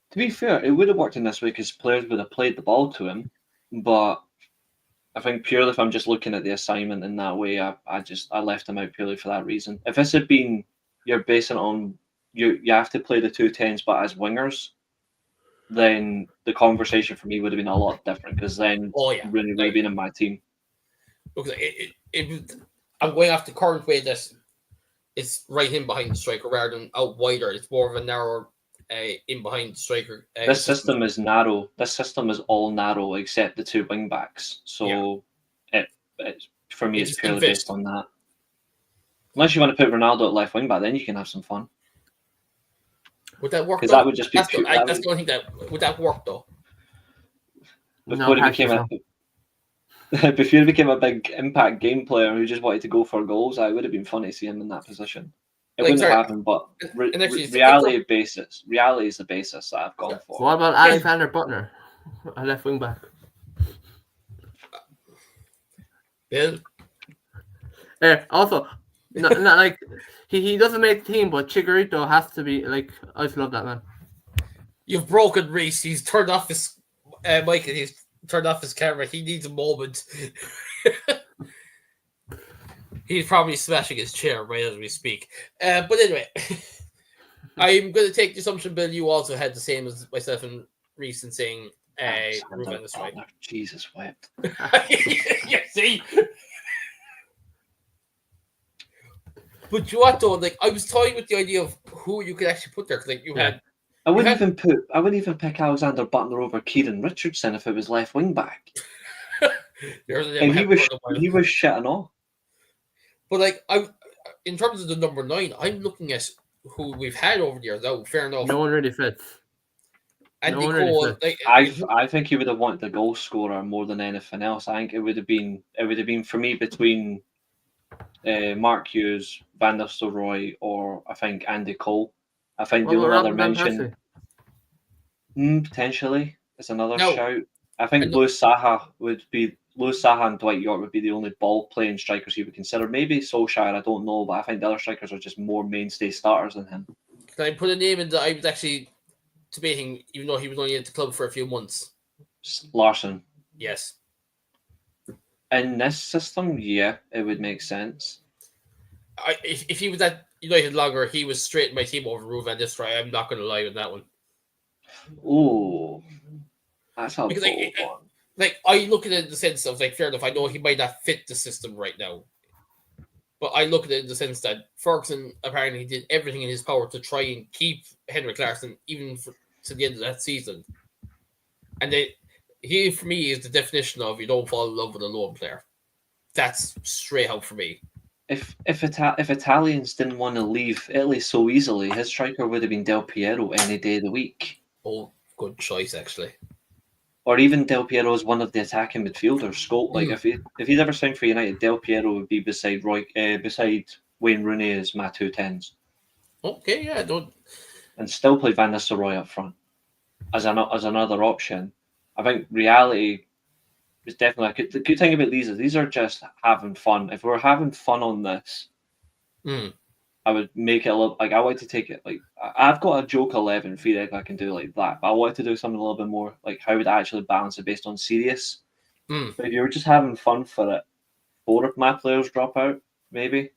to be fair, it would have worked in this way because players would have played the ball to him. But I think purely if I'm just looking at the assignment in that way, I left him out purely for that reason. If this had been you're basing it on you have to play the 2 10s but as wingers, then the conversation for me would have been a lot different because then Rooney would have been in my team. Because I'm going off the current way that it's right in behind the striker rather than out wider. It's more of a narrow in behind the striker. This system is narrow. This system is all narrow except the 2 wing backs. So for me, it's purely based on that. Unless you want to put Ronaldo at left wing back, then you can have some fun. Would that work? Because that would just be. That's the only thing that would that work though. Before he became a big impact game player who just wanted to go for goals, I would have been funny to see him in that position. It wouldn't have happened, but reality is the basis that I've gone for. What about Alexander Butner, a left wing back? Bill. Also, not like he doesn't make the team, but Chicharito has to be like. I just love that man. You've broken Reece. He's turned off his mic and he's turned off his camera. He needs a moment. He's probably smashing his chair right as we speak. But anyway, I'm going to take the assumption, Bill, you also had the same as myself and Reece in saying Ruben this way. Jesus wept. You see? But you know what though? Like I was toying with the idea of who you could actually put there. Like you had. I wouldn't even pick Alexander Butler over Kieran Richardson if it was left wing back. And he was shitting off. But like in terms of the number 9, I'm looking at who we've had over the years. Oh, fair enough. No one really fits. Andy No one really Cole, fits. I think he would have wanted the goal scorer more than anything else. I think it would have been for me between Mark Hughes, Van der Nistelrooy, or I think Andy Cole. I think What the about only other Robin Van mention potentially is another No. shout. I think Louis Saha and Dwight York would be the only ball playing strikers he would consider. Maybe Solskjaer, I don't know, but I think the other strikers are just more mainstay starters than him. Can I put a name in that I was actually debating, even though he was only at the club for a few months? Larson. Yes. In this system, yeah, it would make sense. If he was at United longer, he was straight in my team over Ruben Van Nistelrooy. I'm not going to lie with that one. Oh, that's a Because bold one. Like, I look at it in the sense of, like, fair enough, I know he might not fit the system right now. But I look at it in the sense that Ferguson apparently did everything in his power to try and keep Henrik Larsson even to the end of that season. And he, for me, is the definition of you don't fall in love with a lone player. That's straight out for me. If Italians didn't want to leave Italy so easily, his striker would have been Del Piero any day of the week. Oh, good choice, actually. Or even Del Piero is one of the attacking midfielders. Like if he'd ever signed for United, Del Piero would be beside Wayne Rooney as my 2 10s. Okay, yeah, don't. And still play Van Nistelrooy up front as another option. I think reality is definitely the good thing about these are just having fun. If we're having fun on this, I would make it a little like I like to take it like I've got a joke 11 feed I can do like that, but I want to do something a little bit more like how would I actually balance it based on serious. But if you were just having fun for it, 4 of my players drop out maybe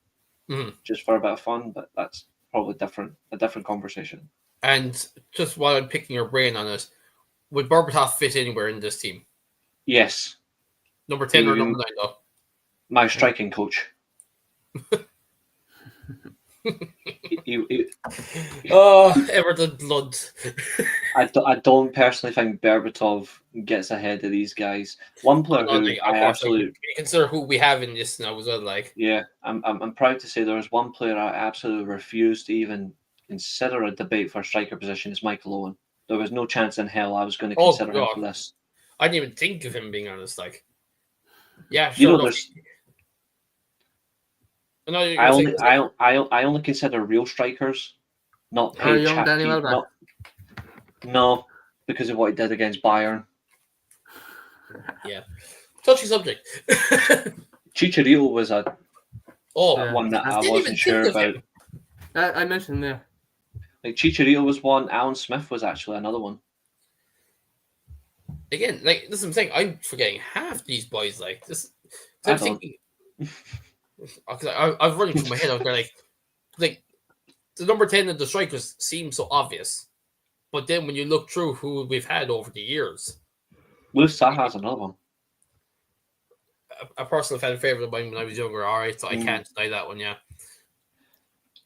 just for a bit of fun, but that's probably a different conversation. And just while I'm picking your brain on it, would Berbatov fit anywhere in this team? Yes. Number 10 or number 9 though? My striking coach. Everton blood. I don't personally think Berbatov gets ahead of these guys. One player we consider who we have in this now as well. Like, yeah, I'm proud to say there was one player I absolutely refused to even consider a debate for a striker position. Is Michael Owen. There was no chance in hell I was going to consider him for this. I didn't even think of him, being honest. Like, yeah, sure. I only consider real strikers, not paid chat. No, because of what he did against Bayern. Yeah, touchy subject. Chicharito was one that I wasn't sure about. I mentioned there. Like Chicharito was one. Alan Smith was actually another one. Again, like this is what I'm saying. I'm forgetting half these boys. Like this, I'm thinking. I was running through my head. I was like the number 10 of the strikers seems so obvious, but then when you look through who we've had over the years, Louis Saha's another one. A personal fan favorite of mine when I was younger. All right, so I can't deny that one. Yeah,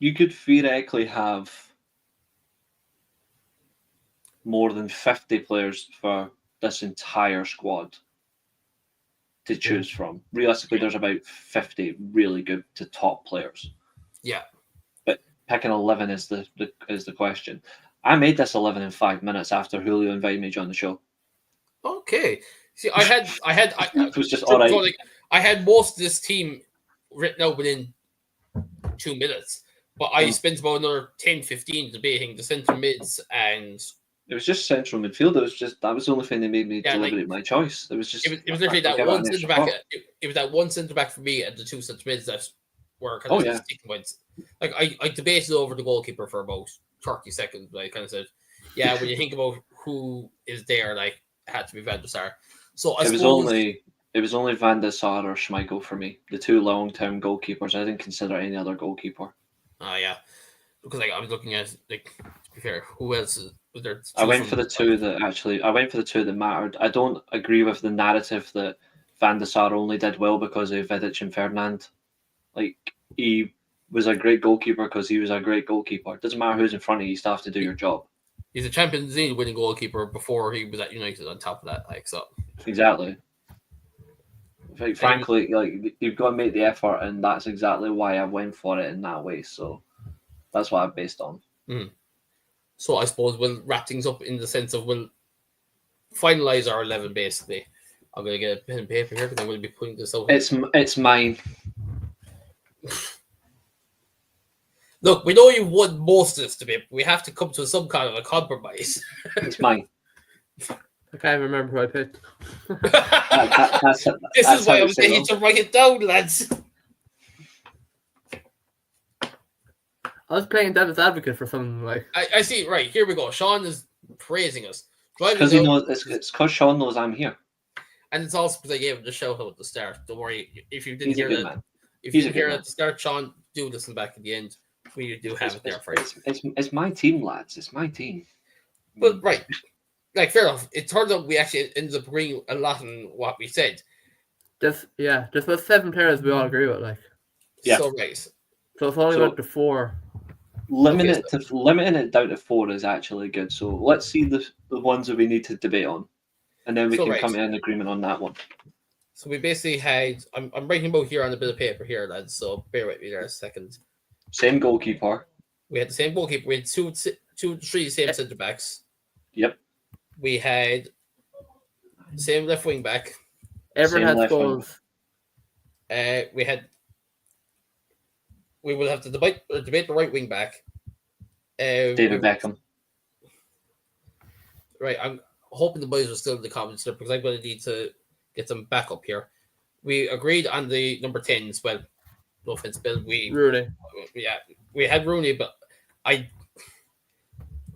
you could theoretically have more than 50 players for this entire squad to choose from. Realistically, there's about 50 really good to top players. Yeah, but picking 11 is the question. I made this 11 in 5 minutes after Julio invited me to join the show. Okay, see, I had it was just all right. Like, I had most of this team written out within 2 minutes, but I spent about another 10-15 debating the centre mids and. It was just central midfield. That was the only thing that made me deliberate my choice. It was just it was literally that one centre back. It was that one centre back for me and the 2 centre mids that were kind of sticking points. Like I debated over the goalkeeper for about 30 seconds. But I kind of said, yeah, when you think about who is there, like it had to be Van der Sar. So it was only Van der Sar or Schmeichel for me, the 2 long-term goalkeepers. I didn't consider any other goalkeeper. Oh yeah, because like I was looking at like to be fair, who else is there? I went for the two that mattered. I don't agree with the narrative that Van der Sar only did well because of Vidic and Ferdinand. Like he was a great goalkeeper because he was a great goalkeeper. It doesn't matter who's in front of you; you still have to do your job. He's a Champions League winning goalkeeper before he was at United. On top of that, like so. Exactly. Like, frankly, like you've got to make the effort, and that's exactly why I went for it in that way. So that's what I based on. So I suppose we'll wrap things up in the sense of we'll finalize our 11 basically. I'm going to get a pen and paper here because I'm going to be putting this out. It's mine. Look, we know you've won most of this debate, but we have to come to some kind of a compromise. It's mine. I can't remember who I picked. This is why I'm saying you to write it down, lads. I was playing devil's advocate for something like. I see. Right, here we go. Sean is praising us. Because he knows it's because Sean knows I'm here. And it's also because I gave him the shout out at the start. Don't worry. If you didn't He's a hear good it, man. if you didn't hear it at the start, Sean, do listen back at the end. We do have it there for you. It's my team, lads. It's my team. But right. Like, fair enough. It turns out we actually ended up agreeing a lot on what we said. There's about 7 players we all agree with, like. Yeah. So, right. So it's only about the 4. Limiting it down to 4 is actually good. So let's see the ones that we need to debate on, and then we can come to an agreement on that one. So we basically had. I'm writing about here on a bit of paper here, lads. So bear with me there a second. Same goalkeeper. We had the same goalkeeper. We had two, 3 same centre backs. Yep. We had same left wing back. Everyone had goals. We will have to debate the right wing back. David Beckham. Right, I'm hoping the boys are still in the comments there because I'm going to need to get them back up here. We agreed on the number 10 as well. No offense, Bill. Rooney. Yeah, we had Rooney, but who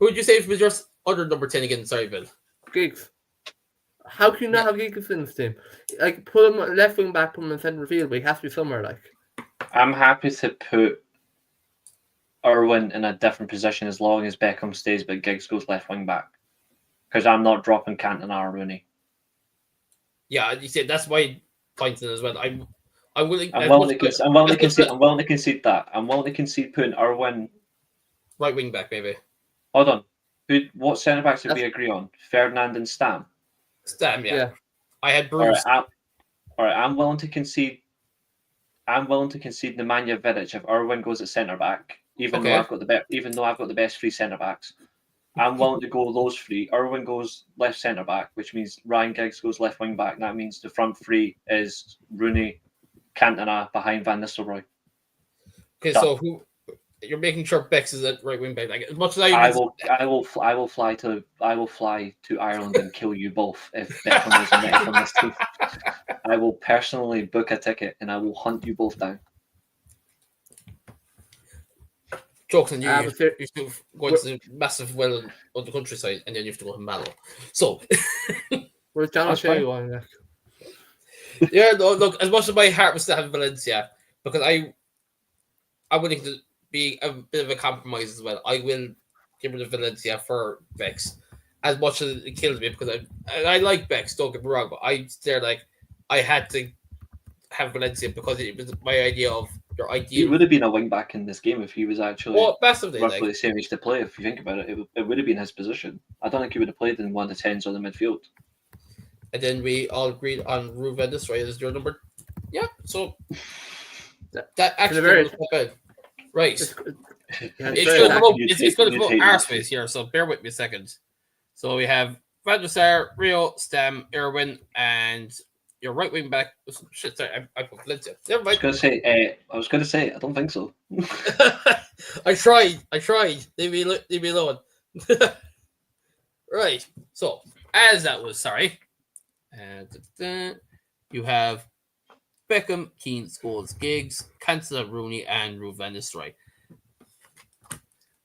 would you say was your other number 10 again? Sorry, Bill. Giggs. How can you not have Giggs in this team? Like, put him left wing back, put him in centre field, but he has to be somewhere, like. I'm happy to put Irwin in a different position as long as Beckham stays, but Giggs goes left wing back. Because I'm not dropping Cantona or Rooney. Yeah, you said that's my point as well. I'm willing. I'm willing to concede that. I'm willing to concede putting Irwin right wing back, maybe. Hold on. What centre backs did we agree on? Ferdinand and Stam. Stam, yeah. I had Bruce. All right. I'm willing to concede Nemanja Vidic if Irwin goes at centre back, even though I've got the best 3 centre backs. I'm willing to go those 3. Irwin goes left centre back, which means Ryan Giggs goes left wing back. That means the front 3 is Rooney, Cantona behind Van Nistelrooy. Okay, so who you're making sure Bex is at right wing back? Like, as much as I will fly to Ireland and kill you both if Beckham is next on this team. I will personally book a ticket and I will hunt you both down. Jokes on you. You have to go into the massive well on the countryside and then you have to go to Mallow. So, where's John O'Shea going? Yeah, no, look, as much as my heart was still having Valencia, because I'm willing to be a bit of a compromise as well. I will get rid of Valencia for Bex, as much as it kills me because I like Bex. Don't get me wrong, but I had to have Valencia because it was my idea of your ideal. He would have been a wing back in this game if he was actually massively roughly the same age to play. If you think about it, it would have been his position. I don't think he would have played in one of the 10s on the midfield. And then we all agreed on Ruben Amorims as your number. Yeah, so that actually was not bad. Right. It's going to come up our space here, so bear with me a second. So we have Van der Sar, Rio, Stam, Irwin, and your right wing back. Shit, sorry, I put Valencia. Never mind. I was going to say, I don't think so. I tried. Leave me alone. Right. So, as that was, sorry. You have Beckham, Keane, Scholes, Giggs, Cantona, Rooney, and Ruben Van Nistelrooy.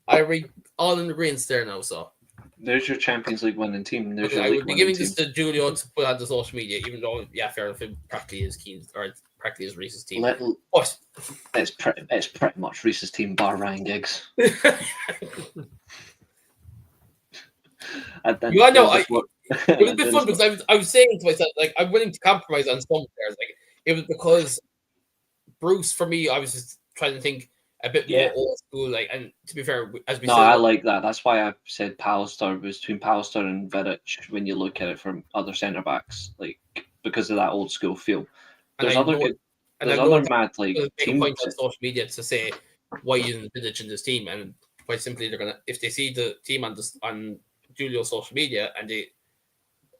I read all in agreement there now, so. There's your Champions League winning team. I would be giving this to Julio to put on the social media, even though, yeah, fair enough, it practically is Keane, or practically is Reece's team. It's pretty much Reece's team, bar Ryan Giggs. It was a bit fun because I was saying to myself, like, I'm willing to compromise on some players. Like, it was because Bruce, for me, I was just trying to think a bit more old school. Like, and to be fair, as we said, I like that. That's why I said Pallister was between Pallister and Vidic when you look at it from other centre backs, like because of that old school feel. There's other mad like team points on social media to say why you didn't Vidic in this team, and quite simply, they're gonna, if they see the team on Julio's social media and they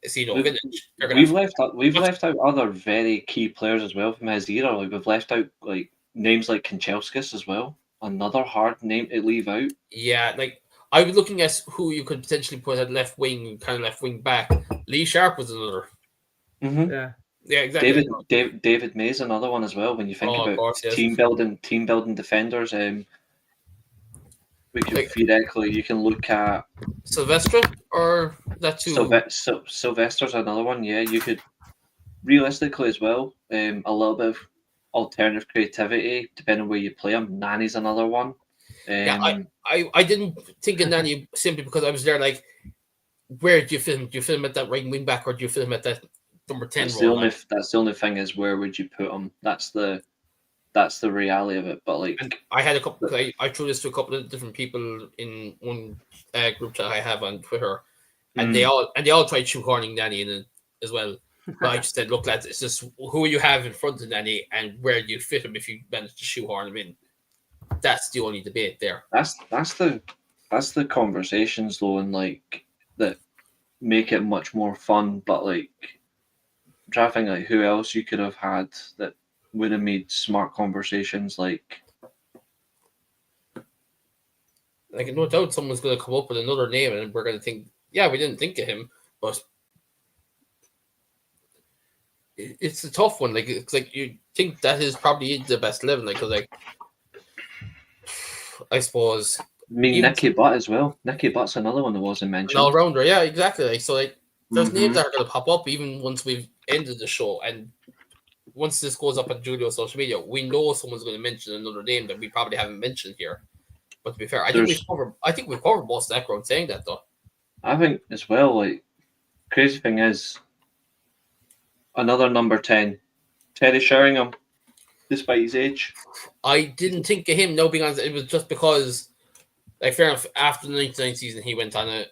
see no Village, they're gonna. We've left out other very key players as well from his era. Like we've left out like names like Kanchelskis as well. Another hard name to leave out. Yeah, like I was looking at who you could potentially put at left wing, kind of left wing back. Lee Sharp was another. Mm-hmm. Yeah, exactly. David May's another one as well. When you think about course, yes. team building defenders, we can theoretically you can look at Sylvester or that too. Sylvester's another one. Yeah, you could realistically as well. A little bit of alternative creativity depending on where you play him. Nani's another one. I didn't think of Nani simply because I was there. Like, where do you film? Do you film at that right wing back, or do you film at that number 10 role? That's the only thing is where would you put him? That's the reality of it. But like, and I had a couple. I threw this to a couple of different people in one group chat I have on Twitter, and they all tried shoehorning Nani in it as well. But I just said, look, lads, it's just who you have in front of Nani and where you fit him if you manage to shoehorn him in. That's the only debate there. That's the conversations though, and like that make it much more fun. But like, I'm trying to think like who else you could have had that would have made smart conversations. Like no doubt someone's going to come up with another name, and we're going to think, yeah, we didn't think of him, but it's a tough one. Like it's like you think that is probably the best 11. Like I suppose. Nicky Butt as well. Nicky Butt's another one that wasn't mentioned. An all-rounder, yeah, exactly. Like, so like there's names that are going to pop up even once we've ended the show, and once this goes up on Julio's social media, we know someone's going to mention another name that we probably haven't mentioned here. But to be fair, I think we've covered most of that ground saying that though. I think as well. Like crazy thing is, another number 10, Terry Sheringham, despite his age. I didn't think of him. No, being honest, it was just because, like, fair enough. After the 99 season, he went on a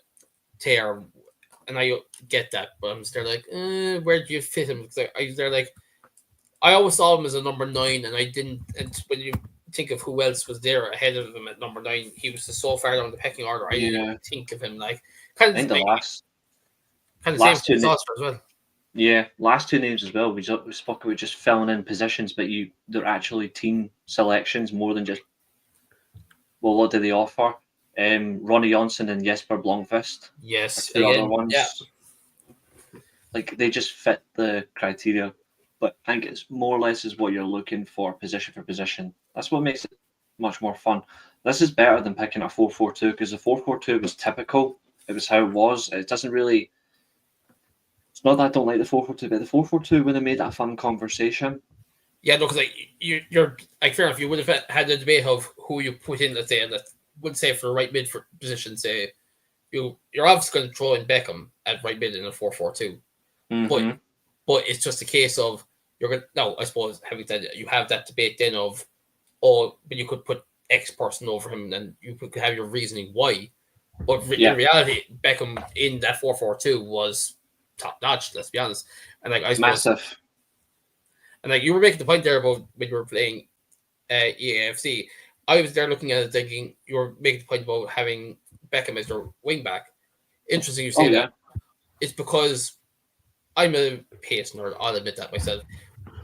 tear, and I get that. But I'm still like, where do you fit him? I was there like, I always saw him as a number 9, and I didn't. And when you think of who else was there ahead of him at number 9, he was just so far down the pecking order. I didn't even think of him like kind of the last same as well. Yeah, last two names as well. We spoke about just filling in positions, but they're actually team selections more than just, well, what do they offer? Ronnie Johnson and Jesper Blomqvist. Yes, the other ones. Yeah. Like they just fit the criteria, but I think it's more or less is what you're looking for position for position. That's what makes it much more fun. This is better than picking a 4-4-2 because the 4-4-2 was typical. It was how it was. It doesn't really. It's not that I don't like the 4-4-2, but the 4-4-2 would have made that a fun conversation. Yeah, no, because like you're like fair enough. You would have had the debate of who you put in. Let's say, and that would say for the right mid for position. Say you're obviously going to throw in Beckham at right mid in a 4-4-2, but it's just a case of you're going. Now, I suppose having said that, you have that debate then of, but you could put X person over him, and you could have your reasoning why. But in reality, Beckham in that 4-4-2 was top notch. Let's be honest, and like I suppose, massive. And like you were making the point there about when you were playing EAFC, I was there looking at it thinking you were making the point about having Beckham as your wing back. Interesting you say that. It's because I'm a pace nerd. I'll admit that myself.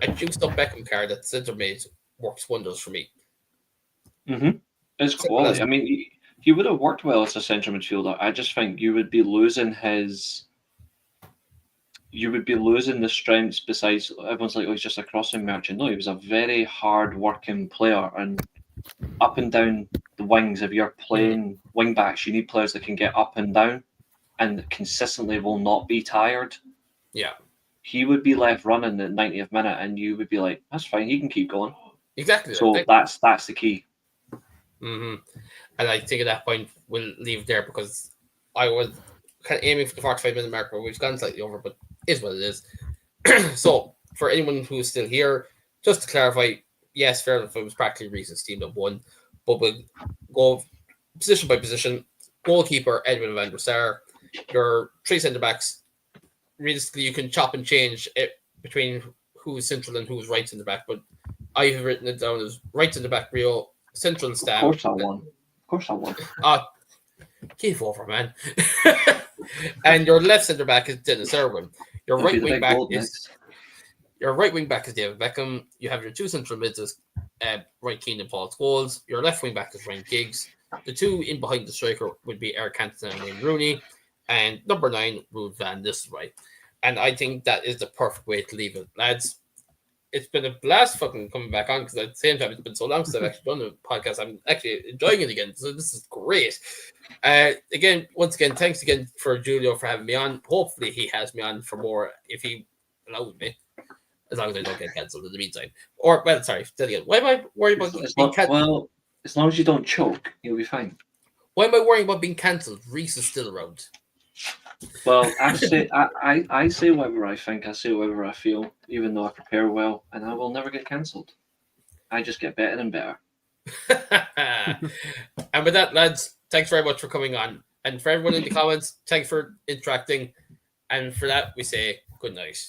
A juiced up Beckham card that centre mid works wonders for me. It's quality. I mean, he would have worked well as a centre midfielder. I just think you would be losing his. You would be losing the strengths besides everyone's like, oh, he's just a crossing merchant. No, he was a very hard working player, and up and down the wings, if you're playing wing backs, you need players that can get up and down and consistently will not be tired. Yeah. He would be left running the 90th minute and you would be like, that's fine, he can keep going. Exactly. So that's the key. And I think at that point we'll leave there because I was kind of aiming for the 45-minute mark, but we've gone slightly over, but is what it is. So for anyone who's still here, just to clarify, yes, fair enough, it was practically Reece's team that won, but we'll go position by position. Goalkeeper, Edwin van der Sar. Your three centre-backs, realistically, you can chop and change it between who's central and who's right centre-back, but I have written it down as right centre-back Rio, central Stam. Of course I won. course I would. Keep over, man. And your left centre back is Dennis Irwin. Your right wing back is David Beckham. You have your two central mids as Roy Keane and Paul Scholes. Your left wing back is Ryan Giggs. The two in behind the striker would be Eric Cantona and Wayne Rooney. And number 9, Ruud van Nistelrooy. And I think that is the perfect way to leave it, lads. It's been a blast fucking coming back on, because at the same time, it's been so long since I've actually done a podcast. I'm actually enjoying it again. So this is great. Once again, thanks again for Julio for having me on. Hopefully he has me on for more if he allows me. As long as I don't get cancelled in the meantime. Why am I worried about being cancelled? Well, as long as you don't choke, you'll be fine. Why am I worrying about being cancelled? Reece is still around. Well, I say whatever I think, I say whatever I feel, even though I prepare well, and I will never get cancelled. I just get better and better. And with that, lads, thanks very much for coming on. And for everyone in the comments, thanks for interacting. And for that, we say good night.